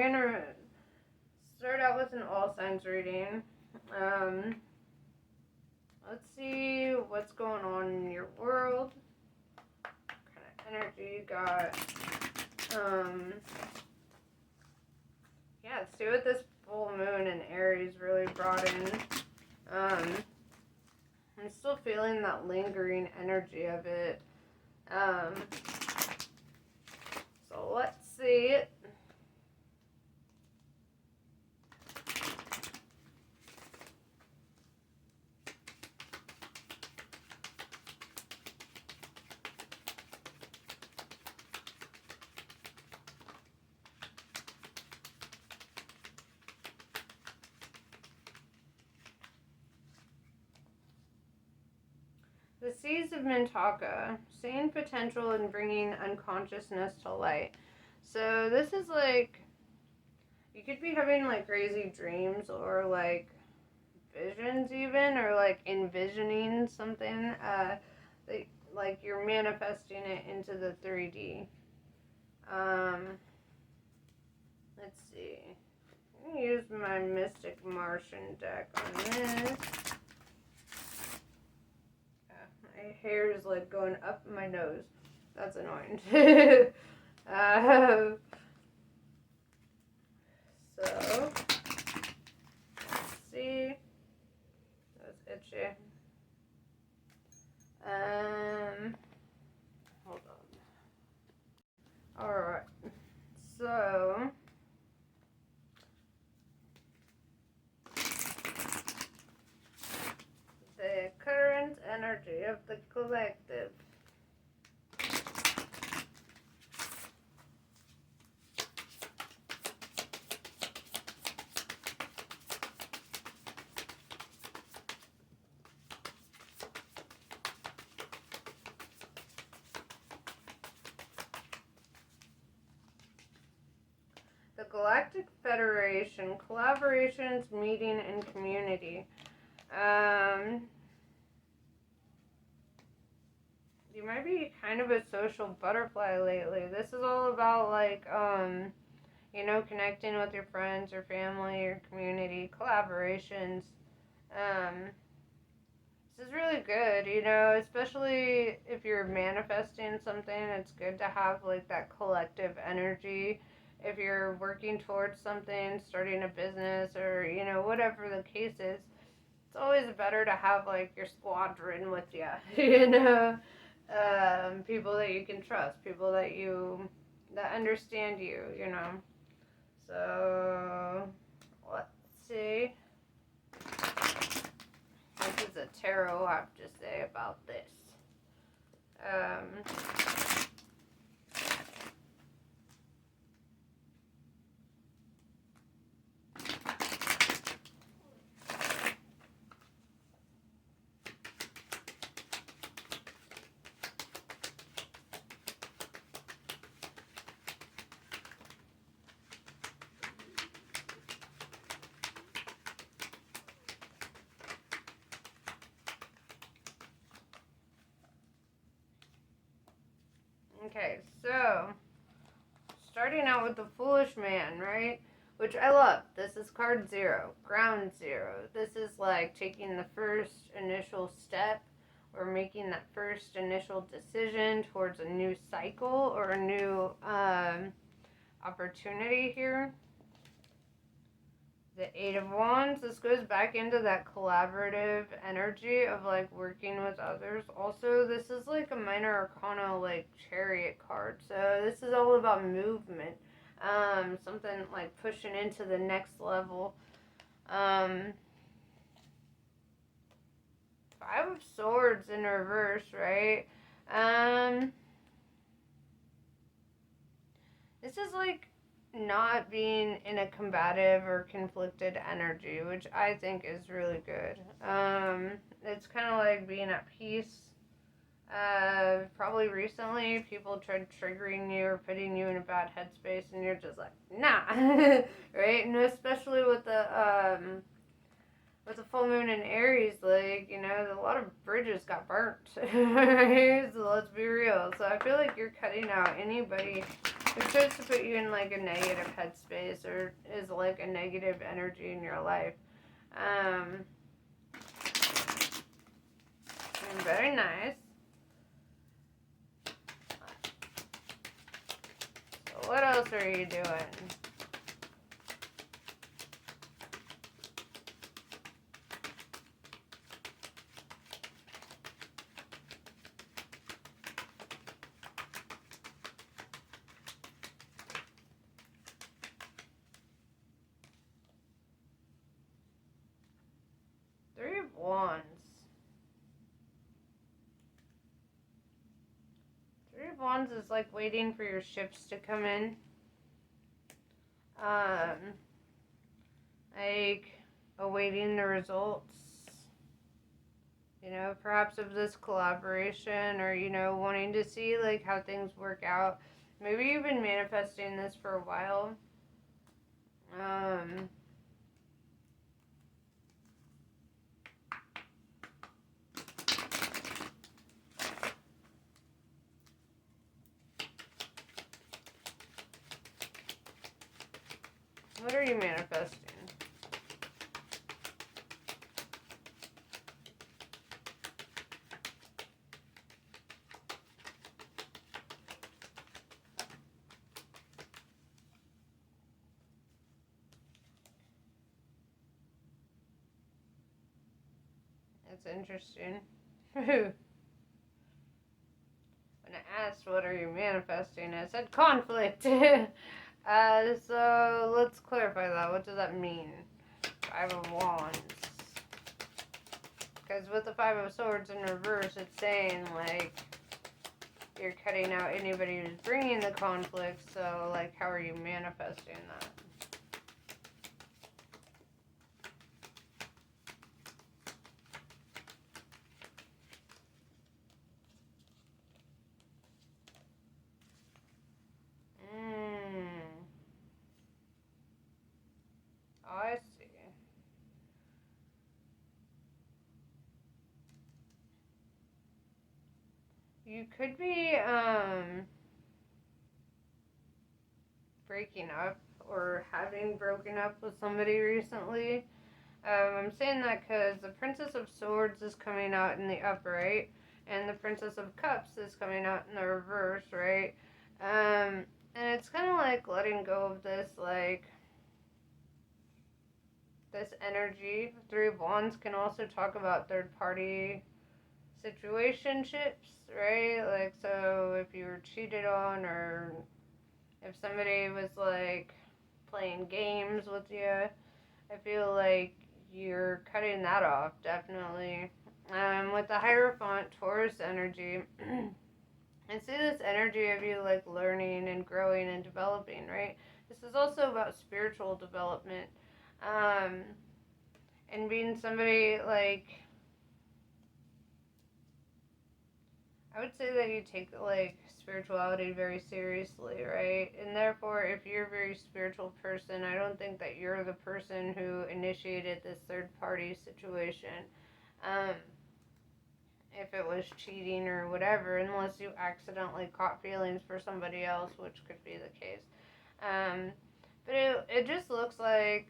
going to start out with an all signs reading. Let's see what's going on in your world. What kind of energy you got. Yeah, let's see what this full moon in Aries really brought in. I'm still feeling that lingering energy of it. So let's see. The Seas of Mintaka, seeing potential in bringing unconsciousness to light. So this is like, you could be having like crazy dreams or like visions even, or like envisioning something, like you're manifesting it into the 3D. Let's see. I'm going to use my Mystic Martian deck on this. My hair is like going up my nose. That's annoying. So, let's see. That was itchy. Hold on. Alright. So, the current energy of the collective. The Galactic Federation, collaborations, meeting, and community. You might be kind of a social butterfly lately. This is all about like, connecting with your friends, your family, your community, collaborations. This is really good, especially if you're manifesting something. It's good to have like that collective energy. If you're working towards something, starting a business, or whatever the case is, it's always better to have like your squadron with you. People that you can trust, people that understand you. So let's see. What does the tarot have to say about this? Okay, so starting out with the Foolish Man, right? Which I love. This is card 0, ground 0. This is like taking the first initial step or making that first initial decision towards a new cycle or a new opportunity here. The 8 of Wands, this goes back into that collaborative energy of like working with others. Also, this is like a minor arcana like Chariot card. So this is all about movement. Something like pushing into the next level. 5 of Swords in reverse, right? This is like not being in a combative or conflicted energy, which I think is really good. It's kind of like being at peace. Probably recently people tried triggering you or putting you in a bad headspace, and you're just like, nah, right? And especially with the full moon in Aries, like, a lot of bridges got burnt, right? So let's be real. So I feel like you're cutting out anybody It tries to put you in like a negative headspace or is like a negative energy in your life. Very nice. So what else are you doing? Three of Wands. Three of Wands is like waiting for your shifts to come in. Like awaiting the results, perhaps of this collaboration, or, wanting to see like how things work out. Maybe you've been manifesting this for a while. What are you manifesting? That's interesting. When I asked what are you manifesting, I said conflict. So let's clarify that. What does that mean? Five of Wands. Because with the Five of Swords in reverse, it's saying, like, you're cutting out anybody who's bringing the conflict. So, like, how are you manifesting that? Oh, I see. You could be, breaking up or having broken up with somebody recently. I'm saying that because the Princess of Swords is coming out in the upright, and the Princess of Cups is coming out in the reverse, right? And it's kind of like letting go of this, like, this energy. Three of Wands can also talk about third-party situationships, right? Like, so if you were cheated on, or if somebody was, like, playing games with you, I feel like you're cutting that off, definitely. With the Hierophant Taurus energy, I see this energy of you, like, learning and growing and developing, right? This is also about spiritual development. And being somebody, like, I would say that you take, like, spirituality very seriously, right? And therefore, if you're a very spiritual person, I don't think that you're the person who initiated this third-party situation. If it was cheating or whatever, unless you accidentally caught feelings for somebody else, which could be the case. But it just looks like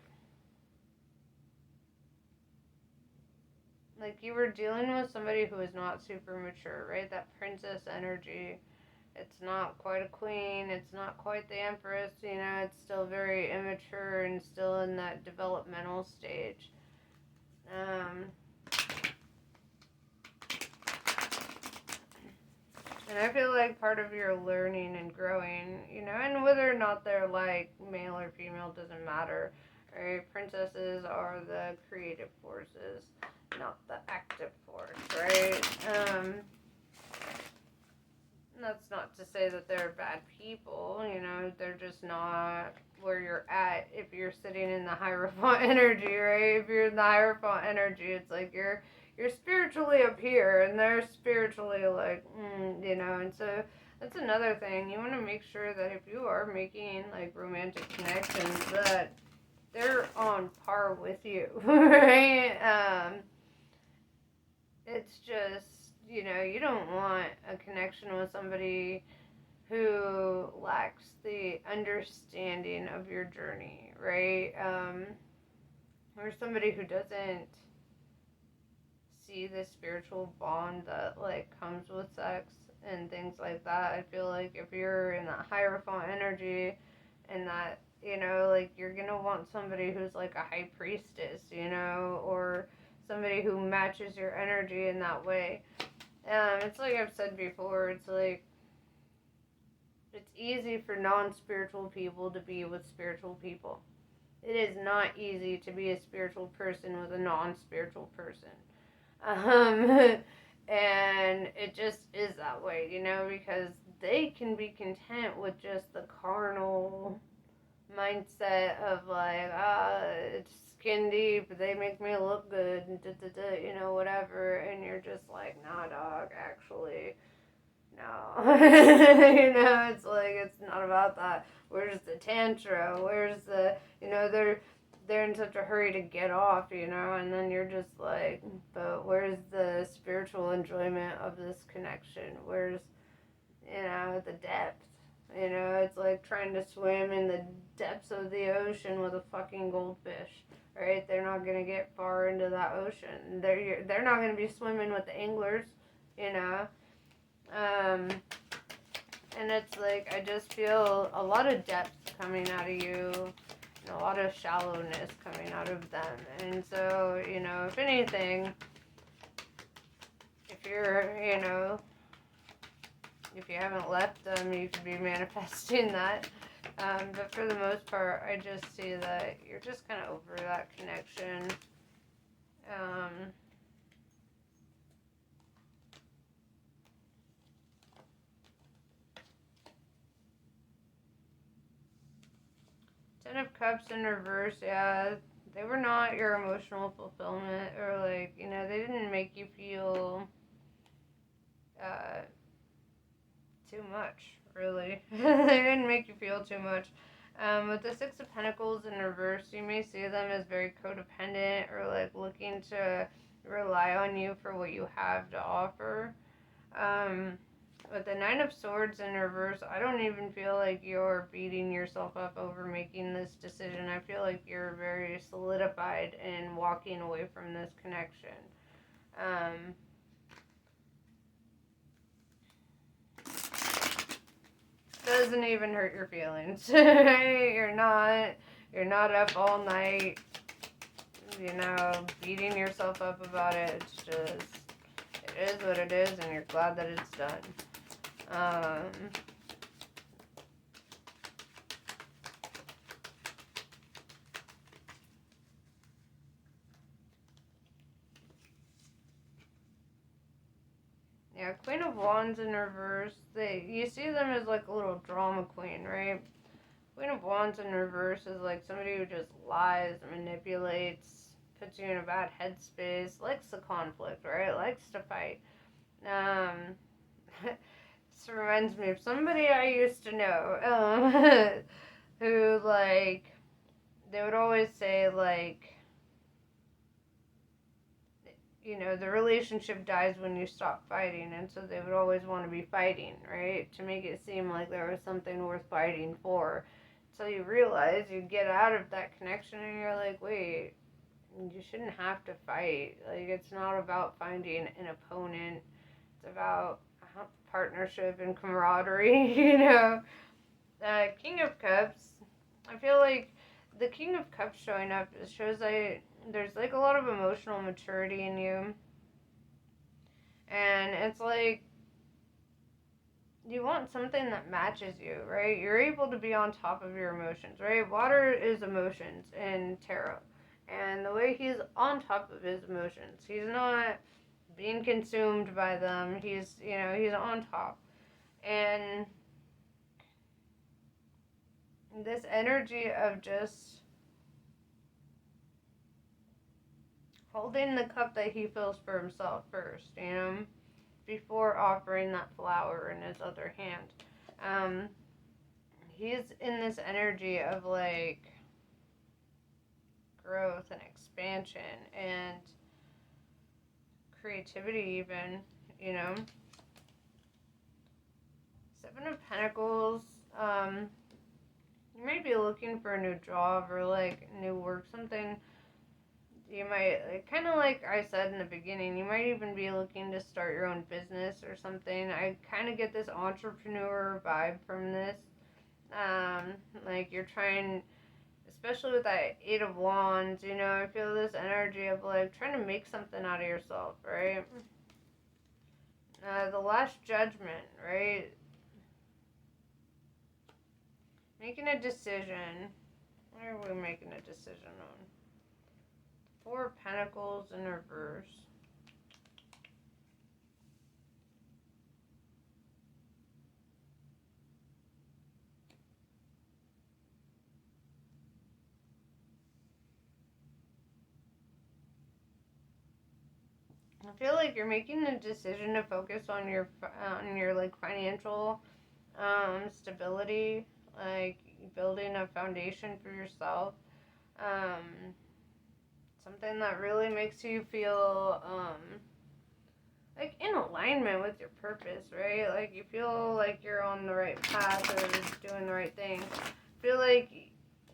you were dealing with somebody who is not super mature, right? That princess energy. It's not quite a queen. It's not quite the empress. It's still very immature and still in that developmental stage. And I feel like part of your learning and growing, and whether or not they're like male or female doesn't matter, right? Princesses are the creative forces, not the active force, right? That's not to say that they're bad people, they're just not where you're at if you're sitting in the Hierophant energy, right? If you're in the Hierophant energy, it's like you're spiritually up here and they're spiritually like, and so that's another thing. You want to make sure that if you are making like romantic connections, that they're on par with you, right? It's just, you don't want a connection with somebody who lacks the understanding of your journey, right? Or somebody who doesn't see the spiritual bond that like comes with sex and things like that. I feel like if you're in that Hierophant energy and that, you know, like you're gonna want somebody who's like a high priestess, you know, or somebody who matches your energy in that way. It's like I've said before, it's like it's easy for non-spiritual people to be with spiritual people. It is not easy to be a spiritual person with a non-spiritual person. Um, and it just is that way, you know, because they can be content with just the carnal mindset of like, it's skin deep, they make me look good, and you know, whatever, and you're just like, nah, dog, actually, no. You know, it's like, it's not about that. Where's the tantra? Where's the, you know, they're in such a hurry to get off, you know, and then you're just like, but where's the spiritual enjoyment of this connection? Where's, you know, the depth? You know, it's like trying to swim in the depths of the ocean with a fucking goldfish, right? They're not gonna get far into that ocean. They're not gonna be swimming with the anglers, you know. And it's like I just feel a lot of depth coming out of you, and a lot of shallowness coming out of them. And so, you know, if anything, if you're, you know, if you haven't left them, you could be manifesting that. But for the most part, I just see that you're just kind of over that connection. Ten of Cups in reverse, yeah, they were not your emotional fulfillment, or like, you know, they didn't make you feel too much, really. They didn't make you feel too much. With the Six of Pentacles in reverse, you may see them as very codependent or like looking to rely on you for what you have to offer. With the Nine of Swords in reverse, I don't even feel like you're beating yourself up over making this decision. I feel like you're very solidified in walking away from this connection. Doesn't even hurt your feelings. You're not up all night, you know, beating yourself up about it. It's just, it is what it is, and you're glad that it's done. Yeah, Queen of Wands in reverse, you see them as like a little drama queen, right? Queen of Wands in reverse is like somebody who just lies, manipulates, puts you in a bad headspace, likes the conflict, right? Likes to fight. This reminds me of somebody I used to know, who, like, they would always say, like, you know, the relationship dies when you stop fighting, and so they would always want to be fighting, right? To make it seem like there was something worth fighting for. Until you realize you get out of that connection and you're like, wait, you shouldn't have to fight. Like, it's not about finding an opponent. It's about partnership and camaraderie, you know? King of Cups, I feel like the King of Cups showing up shows that there's like a lot of emotional maturity in you. And it's like you want something that matches you, right? You're able to be on top of your emotions, right? Water is emotions in tarot. And the way he's on top of his emotions, he's not being consumed by them. He's, you know, he's on top. And this energy of just holding the cup that he fills for himself first, you know, before offering that flower in his other hand. He's in this energy of like growth and expansion and creativity, even, you know. Seven of Pentacles. You might be looking for a new job or like new work, something. You might, like, kind of like I said in the beginning, you might even be looking to start your own business or something. I kind of get this entrepreneur vibe from this. Like you're trying, especially with that Eight of Wands, you know, I feel this energy of like trying to make something out of yourself, right? The Last Judgment, right? Making a decision. What are we making a decision on? Four of Pentacles in reverse. I feel like you're making a decision to focus on your like financial stability, like building a foundation for yourself. Um, Something that really makes you feel like in alignment with your purpose, right? Like you feel like you're on the right path or doing the right thing. I feel like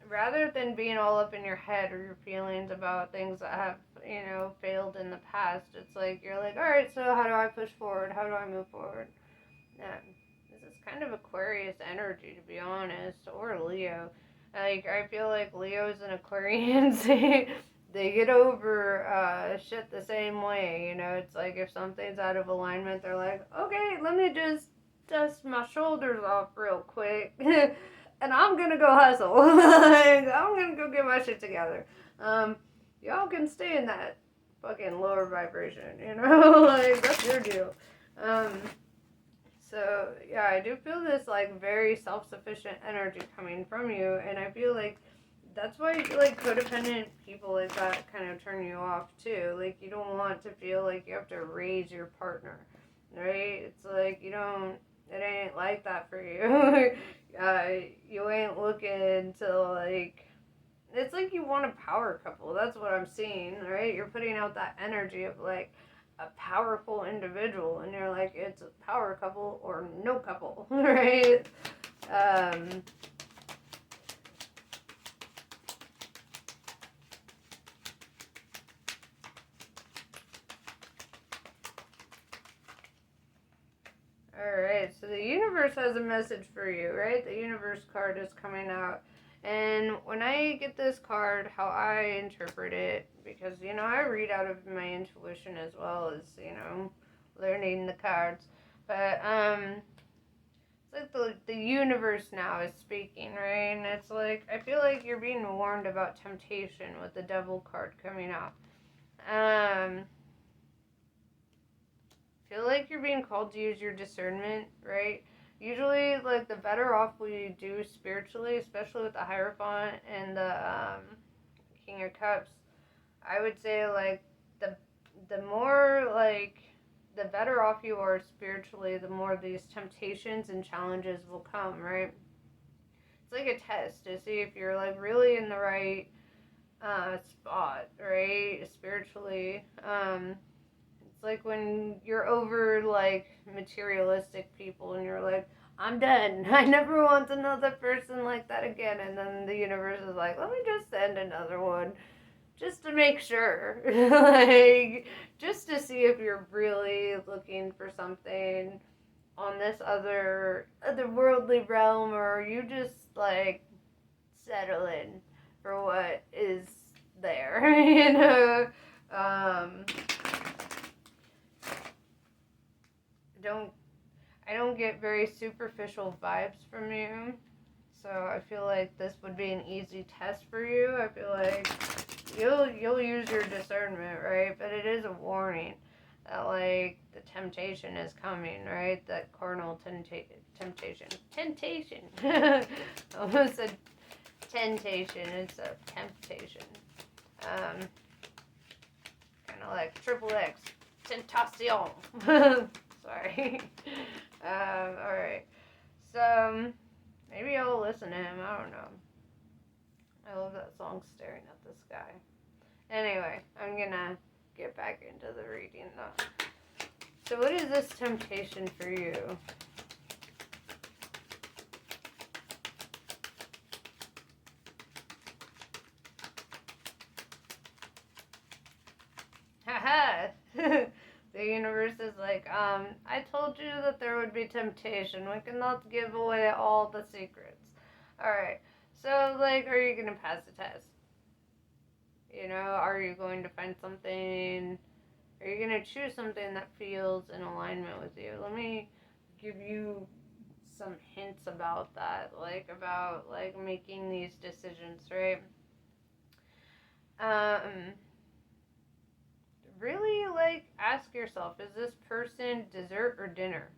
rather than being all up in your head or your feelings about things that have, you know, failed in the past, it's like you're like, all right, so how do I push forward? How do I move forward? Yeah, this is kind of Aquarius energy, to be honest, or Leo. Like I feel like Leos and Aquarians, they get over shit the same way. You know, it's like if something's out of alignment, they're like, okay, let me just dust my shoulders off real quick, and I'm gonna go hustle. Like, I'm gonna go get my shit together. Y'all can stay in that fucking lower vibration. You know, like that's your deal. Um, so yeah, I do feel this like very self-sufficient energy coming from you, and I feel like that's why like codependent people like that kind of turn you off too. Like you don't want to feel like you have to raise your partner, right? It's like you don't. It ain't like that for you. You ain't looking to like. It's like you want a power couple. That's what I'm seeing, right? You're putting out that energy of like a powerful individual, and you're like, it's a power couple or no couple, right? Um, Alright, so the universe has a message for you, right? The universe card is coming out. And when I get this card, how I interpret it, because, you know, I read out of my intuition as well as, you know, learning the cards. But, it's like the universe now is speaking, right? And it's like, I feel like you're being warned about temptation with the devil card coming out. Feel like you're being called to use your discernment, right? Usually, like, the better off we do spiritually, especially with the Hierophant and the King of Cups, I would say, like, the more, like, the better off you are spiritually, the more these temptations and challenges will come, right? It's like a test to see if you're, like, really in the right spot, right? Spiritually. It's like when you're over like materialistic people and you're like, I'm done. I never want another person like that again. And then the universe is like, let me just send another one just to make sure. Like, just to see if you're really looking for something on this otherworldly realm, or you just like settle in for what is there, you know? Um, don't I don't get very superficial vibes from you. So I feel like this would be an easy test for you. I feel like you'll use your discernment, right? But it is a warning that like the temptation is coming, right? That carnal temptation. Temptation. Almost said temptation. It's a temptation. Kind of like triple X. Tentacion. Sorry. Alright. So, maybe I'll listen to him. I don't know. I love that song, Staring at the Sky. Anyway, I'm gonna get back into the reading now. So, what is this temptation for you? The universe is like, I told you that there would be temptation. We cannot give away all the secrets. Alright, so, like, are you gonna pass the test? You know, are you going to find something, are you gonna choose something that feels in alignment with you? Let me give you some hints about that, like making these decisions, right? Um, really, like, ask yourself, is this person dessert or dinner?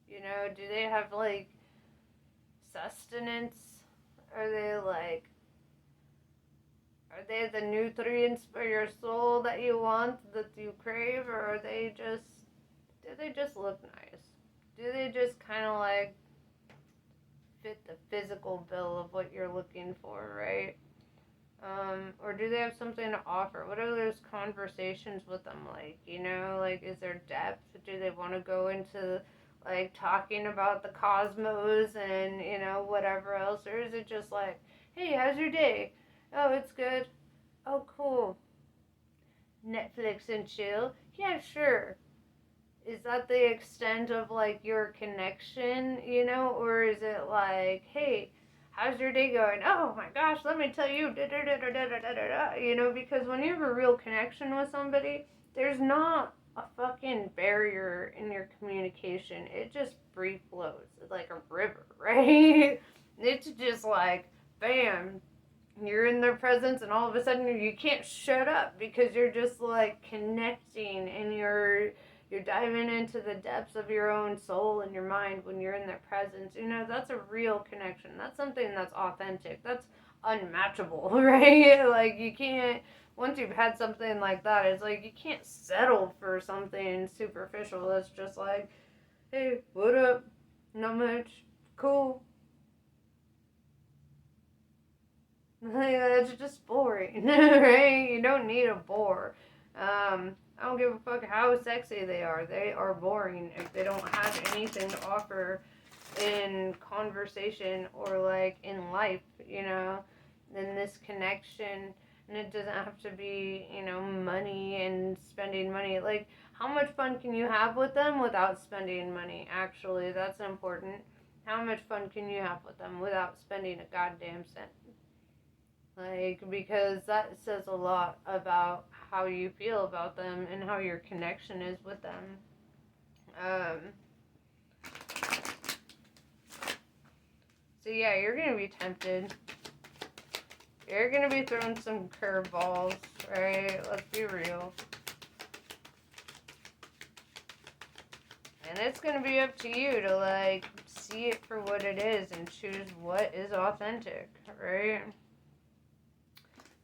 You know, do they have, like, sustenance? Are they, like, are they the nutrients for your soul that you want, that you crave, or do they just look nice? Do they just kind of, like, fit the physical bill of what you're looking for, right? Or do they have something to offer? What are those conversations with them like? You know, like, is there depth? Do they want to go into, like, talking about the cosmos and, you know, whatever else? Or is it just like, hey, how's your day? Oh, it's good. Oh, cool. Netflix and chill? Yeah, sure. Is that the extent of, like, your connection, you know? Or is it like, hey, how's your day going? Oh my gosh, let me tell you, da da da da da da da da. You know, because when you have a real connection with somebody, there's not a fucking barrier in your communication. It just free flows. It's like a river, right? It's just like, bam, you're in their presence, and all of a sudden you can't shut up because you're just, like, connecting, and you're diving into the depths of your own soul and your mind when you're in their presence. You know, that's a real connection. That's something that's authentic. That's unmatchable, right? Like, you can't, once you've had something like that, it's like you can't settle for something superficial that's just like, hey, what up? Not much. Cool. Like, that's just boring, right? You don't need a bore. I don't give a fuck how sexy they are. They are boring if they don't have anything to offer in conversation or, like, in life, you know? In this connection, and it doesn't have to be, you know, money and spending money. Like, how much fun can you have with them without spending money? Actually, that's important. How much fun can you have with them without spending a goddamn cent? Like, because that says a lot about how you feel about them and how your connection is with them. Um, so yeah, you're gonna be tempted. You're gonna be throwing some curveballs, right? Let's be real. And it's gonna be up to you to, like, see it for what it is and choose what is authentic, right?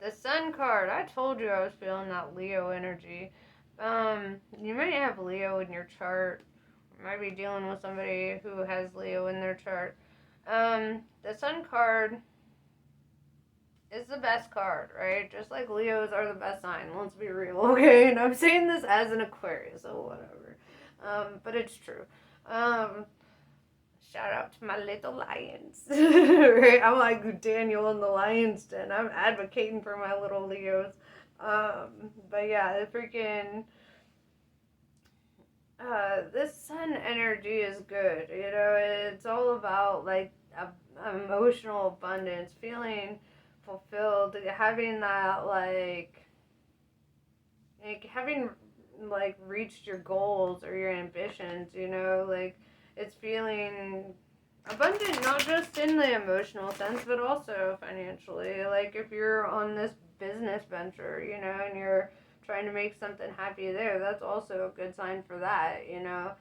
The Sun card. I told you I was feeling that Leo energy. You might have Leo in your chart. You might be dealing with somebody who has Leo in their chart. The Sun card is the best card, right? Just like Leos are the best sign. Let's be real, okay? And I'm saying this as an Aquarius, so whatever. But it's true. Shout out to my little lions. Right? I'm like Daniel in the lion's den. I'm advocating for my little Leos. But yeah, the freaking this sun energy is good. You know, it's all about, like, emotional abundance, feeling fulfilled, having that, like having, like, reached your goals or your ambitions. You know, like, it's feeling abundant, not just in the emotional sense, but also financially. Like, if you're on this business venture, you know, and you're trying to make something happy there, that's also a good sign for that, you know.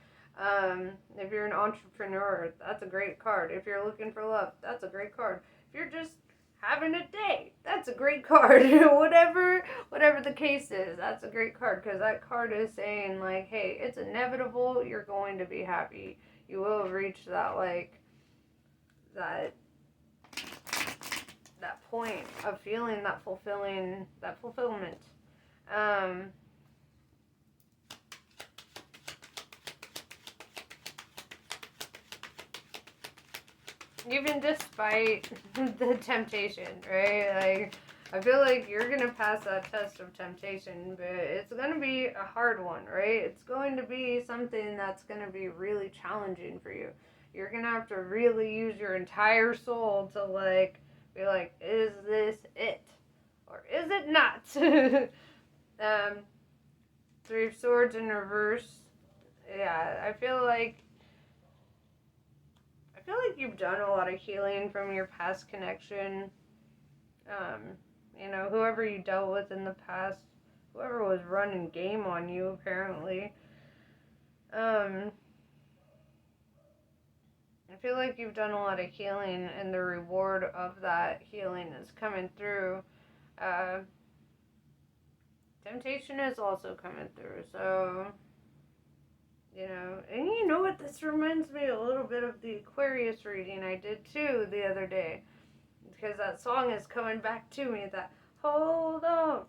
If you're an entrepreneur, that's a great card. If you're looking for love, that's a great card. If you're just having a day, that's a great card. whatever the case is, that's a great card, because that card is saying, like, hey, it's inevitable, you're going to be happy. You will reach that, like, that point of feeling that fulfillment. Even despite the temptation, right? Like, I feel like you're going to pass that test of temptation, but it's going to be a hard one, right? It's going to be something that's going to be really challenging for you. You're going to have to really use your entire soul to, like, be like, is this it? Or is it not? Three of Swords in reverse. Yeah, I feel like you've done a lot of healing from your past connection. Um, whoever you dealt with in the past, whoever was running game on you, apparently. I feel like you've done a lot of healing, and the reward of that healing is coming through. Uh, Temptation is also coming through, so, and you know what? This reminds me a little bit of the Aquarius reading I did too the other day, because that song is coming back to me, that hold on,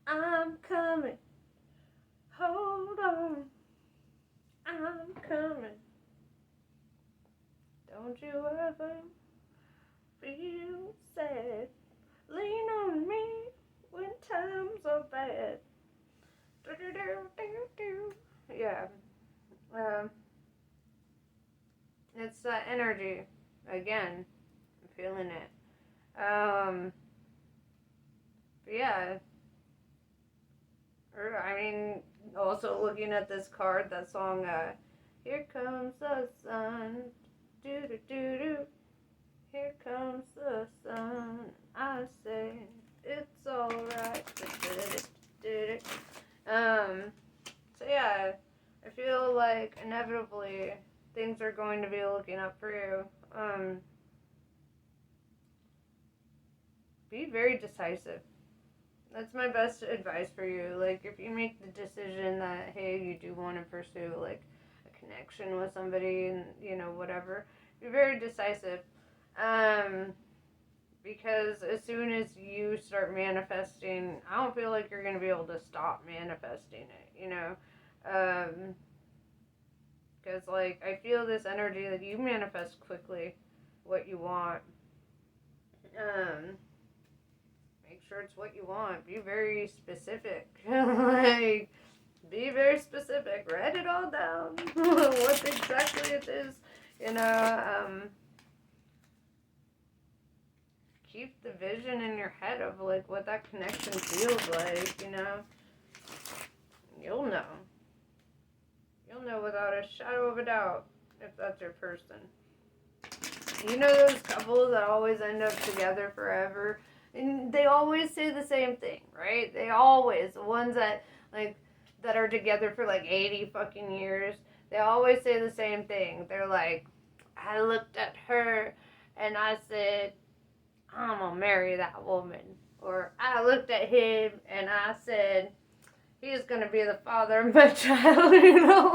I'm coming, hold on, I'm coming, don't you ever feel sad, lean on me when times are bad. Yeah, um, it's that energy again. I'm feeling it. But yeah, I mean, also looking at this card, that song, "Here Comes the Sun," do do do do. Here comes the sun. I say it's alright. So yeah, I feel like inevitably things are going to be looking up for you. Be very decisive. That's my best advice for you. Like, if you make the decision that, hey, you do want to pursue, like, a connection with somebody and, whatever, be very decisive. Because as soon as you start manifesting, I don't feel like you're going to be able to stop manifesting it, because, like, I feel this energy that you manifest quickly what you want. Make sure it's what you want. Be very specific. Like, be very specific. Write it all down. What exactly it is. Keep the vision in your head of, like, what that connection feels like, You'll know. You'll know without a shadow of a doubt if that's your person. You know those couples that always end up together forever? And they always say the same thing, right? The ones that, like, that are together for, like, 80 fucking years, they always say the same thing. They're like, I looked at her and I said, I'm gonna marry that woman. Or I looked at him and I said, he's gonna be the father of my child,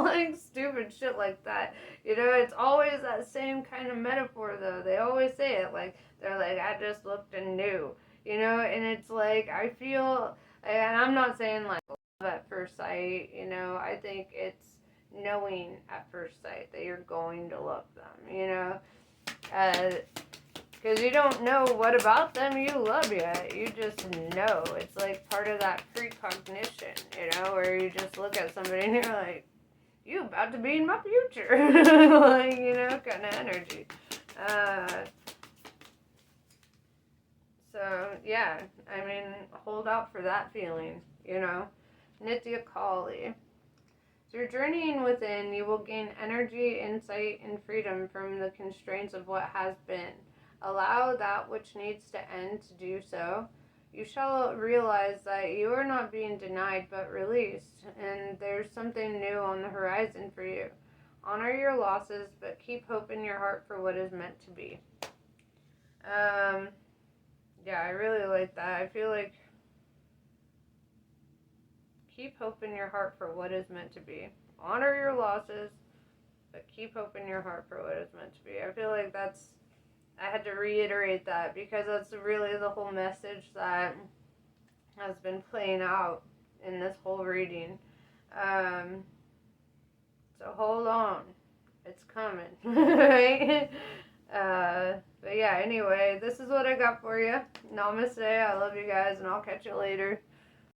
like stupid shit like that. It's always that same kind of metaphor though. They always say it like, they're like, I just looked and knew, and it's like, I feel, and I'm not saying like love at first sight, I think it's knowing at first sight that you're going to love them, because you don't know what about them you love yet. You just know. It's like part of that precognition, where you just look at somebody and you're like, you about to be in my future. Like, kind of energy. So, yeah. I mean, hold out for that feeling, Nitya Kali. As you're journeying within, you will gain energy, insight, and freedom from the constraints of what has been. Allow that which needs to end to do so. You shall realize that you are not being denied but released, and there's something new on the horizon for you. Honor your losses, but keep hope in your heart for what is meant to be. Yeah, I really like that. I feel like keep hope in your heart for what is meant to be. Honor your losses, but keep hope in your heart for what is meant to be. I feel like I had to reiterate that because that's really the whole message that has been playing out in this whole reading. So hold on. It's coming. Right? But yeah, anyway, this is what I got for you. Namaste. I love you guys, and I'll catch you later.